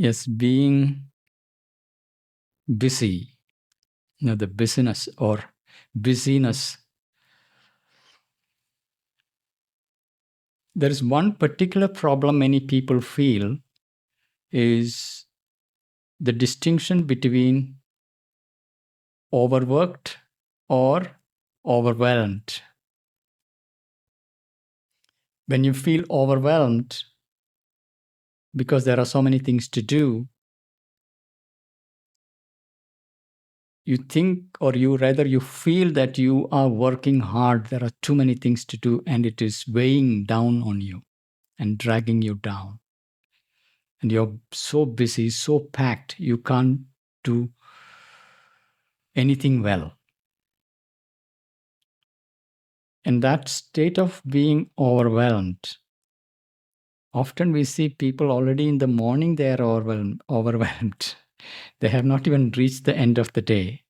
Yes, being busy, the business or busyness. There is one particular problem many people feel is the distinction between overworked or overwhelmed. When you feel overwhelmed because there are so many things to do, you think, or you feel that you are working hard. There are too many things to do, and it is weighing down on you and dragging you down. And you're so busy, so packed, you can't do anything well. And that state of being overwhelmed, often we see people already in the morning, they are overwhelmed. They have not even reached the end of the day.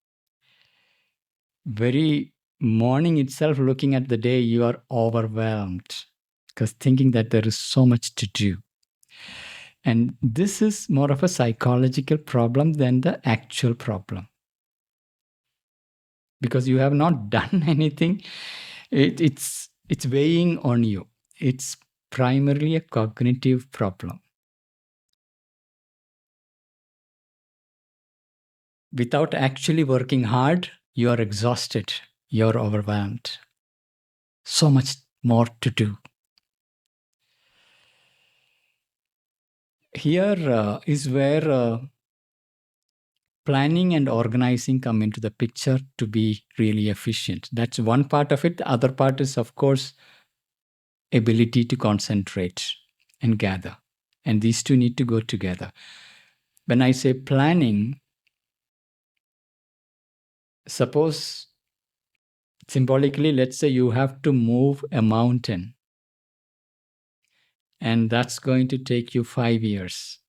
Very morning itself, looking at the day, you are overwhelmed because thinking that there is so much to do. And this is more of a psychological problem than the actual problem. Because you have not done anything, it's weighing on you. It's primarily a cognitive problem. Without actually working hard, you are exhausted, you're overwhelmed. So much more to do. Here is where planning and organizing come into the picture to be really efficient. That's one part of it. The other part is, of course, ability to concentrate and gather. And these two need to go together. When I say planning, suppose symbolically, let's say you have to move a mountain, and that's going to take you 5 years.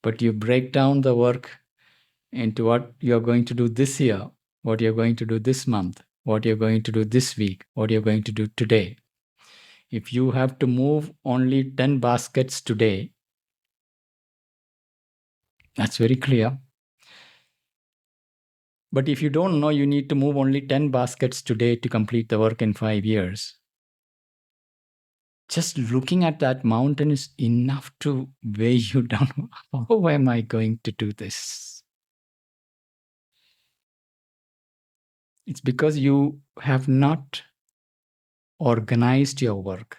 But you break down the work into what you're going to do this year, what you're going to do this month, what you're going to do this week, what you're going to do today. If you have to move only 10 baskets today, that's very clear. But if you don't know you need to move only 10 baskets today to complete the work in 5 years, just looking at that mountain is enough to weigh you down. How am I going to do this? It's because you have not organized your work.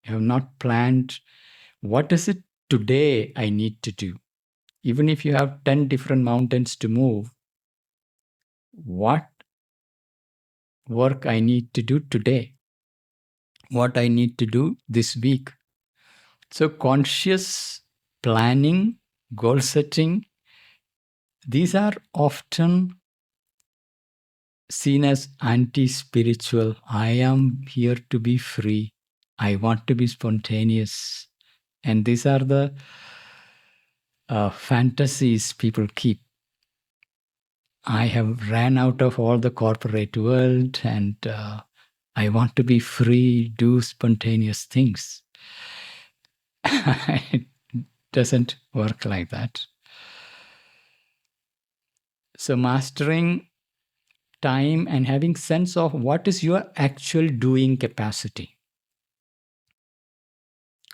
You have not planned what is it today I need to do. Even if you have 10 different mountains to move, what work I need to do today, what I need to do this week. So conscious planning, goal setting, these are often seen as anti-spiritual. I am here to be free. I want to be spontaneous. And these are the fantasies people keep. I have ran out of all the corporate world and I want to be free, do spontaneous things. It doesn't work like that. So mastering time and having sense of what is your actual doing capacity.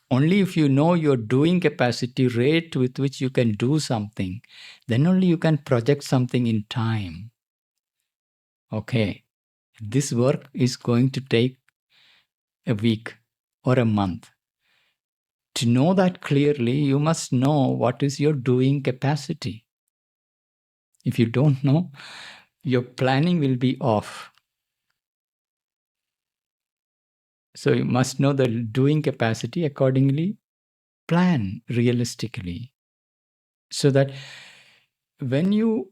Only if you know your doing capacity, rate with which you can do something, then only you can project something in time. Okay, this work is going to take a week or a month. To know that clearly, you must know what is your doing capacity. If you don't know, your planning will be off. So you must know the doing capacity, accordingly plan realistically. So that when you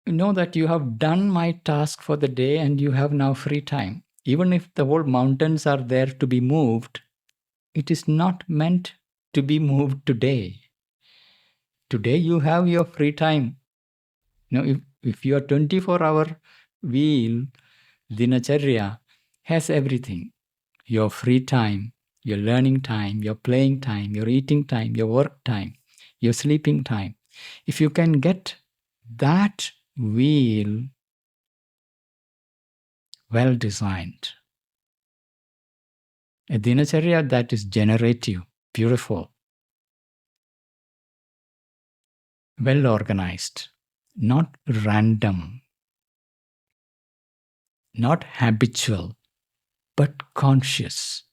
know that you have done my task for the day and you have now free time, even if the whole mountains are there to be moved, it is not meant to be moved today. Today you have your free time. If your 24-hour wheel, dinacharya, has everything, your free time, your learning time, your playing time, your eating time, your work time, your sleeping time. If you can get that wheel well designed, a dinacharya that is generative, beautiful, well organized, not random, not habitual, but conscious.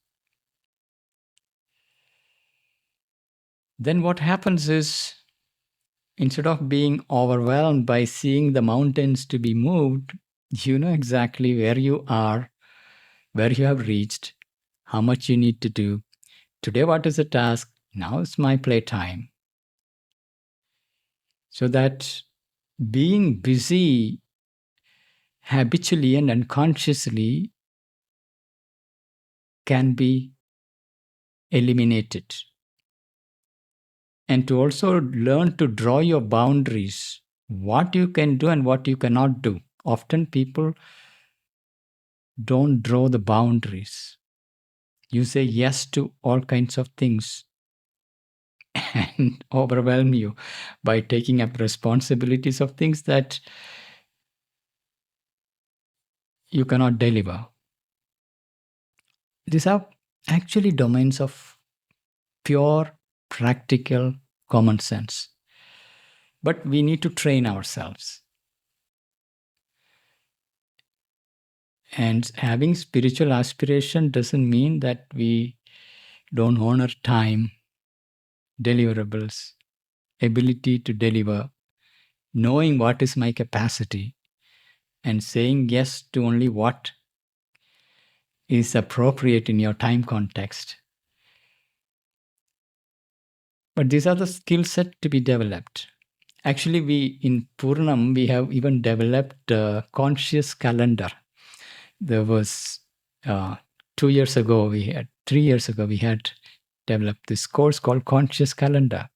Then what happens is, instead of being overwhelmed by seeing the mountains to be moved, you know exactly where you are, where you have reached, how much you need to do. Today, what is the task? Now it's my playtime. So that being busy habitually and unconsciously can be eliminated. And to also learn to draw your boundaries, what you can do and what you cannot do. Often people don't draw the boundaries. You say yes to all kinds of things and overwhelm you by taking up responsibilities of things that you cannot deliver. These are actually domains of pure, practical common sense. But we need to train ourselves. And having spiritual aspiration doesn't mean that we don't honor time, deliverables, ability to deliver, knowing what is my capacity, and saying yes to only what is appropriate in your time context. But these are the skill set to be developed. Actually, we in Purnam, we have even developed a conscious calendar. There was 2 years ago, 3 years ago, we had developed this course called Conscious Calendar.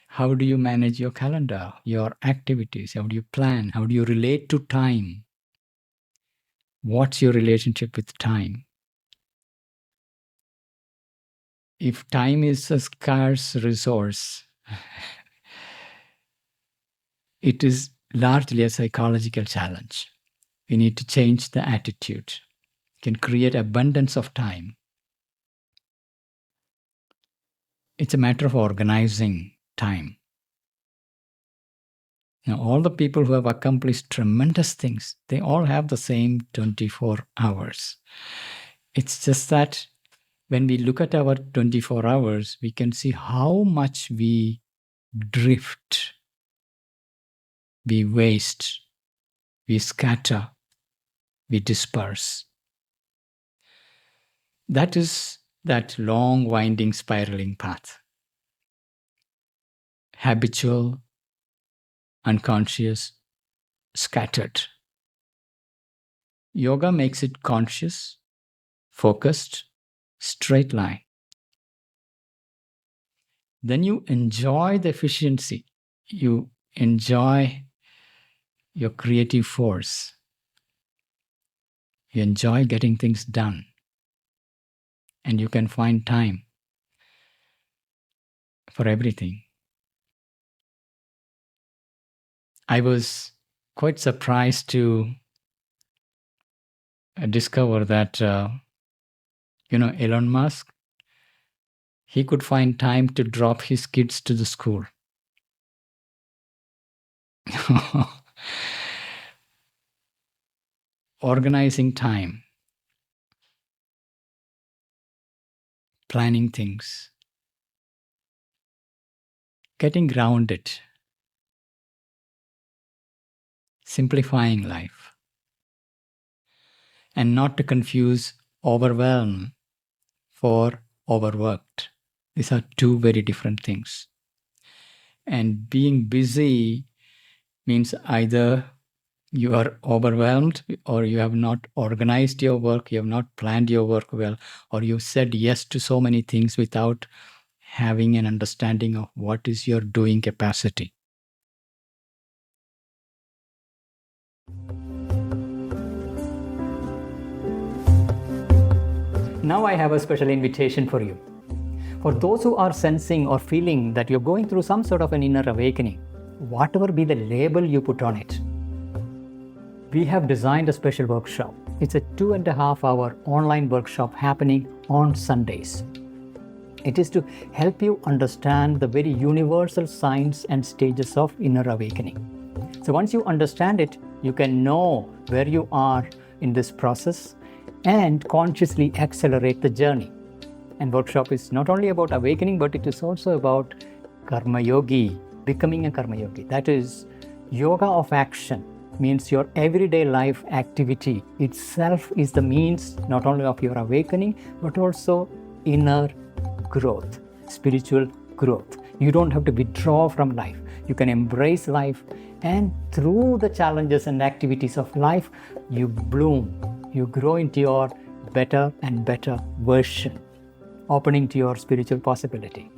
How do you manage your calendar, your activities? How do you plan? How do you relate to time? What's your relationship with time? If time is a scarce resource, it is largely a psychological challenge. We need to change the attitude. We can create abundance of time. It's a matter of organizing time. Now, all the people who have accomplished tremendous things, they all have the same 24 hours. It's just that when we look at our 24 hours, we can see how much we drift, we waste, we scatter, we disperse. That is that long, winding, spiraling path. Habitual, unconscious, scattered. Yoga makes it conscious, focused, straight line. Then you enjoy the efficiency. You enjoy your creative force. You enjoy getting things done. And you can find time for everything. I was quite surprised to discover that, Elon Musk, he could find time to drop his kids to the school. Organizing time, planning things, getting grounded, simplifying life, and not to confuse overwhelm for overworked. These are two very different things. And being busy means either you are overwhelmed, or you have not organized your work, you have not planned your work well, or you've said yes to so many things without having an understanding of what is your doing capacity. Now I have a special invitation for you. For those who are sensing or feeling that you're going through some sort of an inner awakening, whatever be the label you put on it, we have designed a special workshop. It's a 2.5-hour online workshop happening on Sundays. It is to help you understand the very universal signs and stages of inner awakening. So once you understand it, you can know where you are in this process and consciously accelerate the journey. And workshop is not only about awakening, but it is also about karmayogi, becoming a karmayogi. That is, yoga of action means your everyday life activity itself is the means not only of your awakening, but also inner growth, spiritual growth. You don't have to withdraw from life. You can embrace life, and through the challenges and activities of life, you bloom, you grow into your better and better version, opening to your spiritual possibility.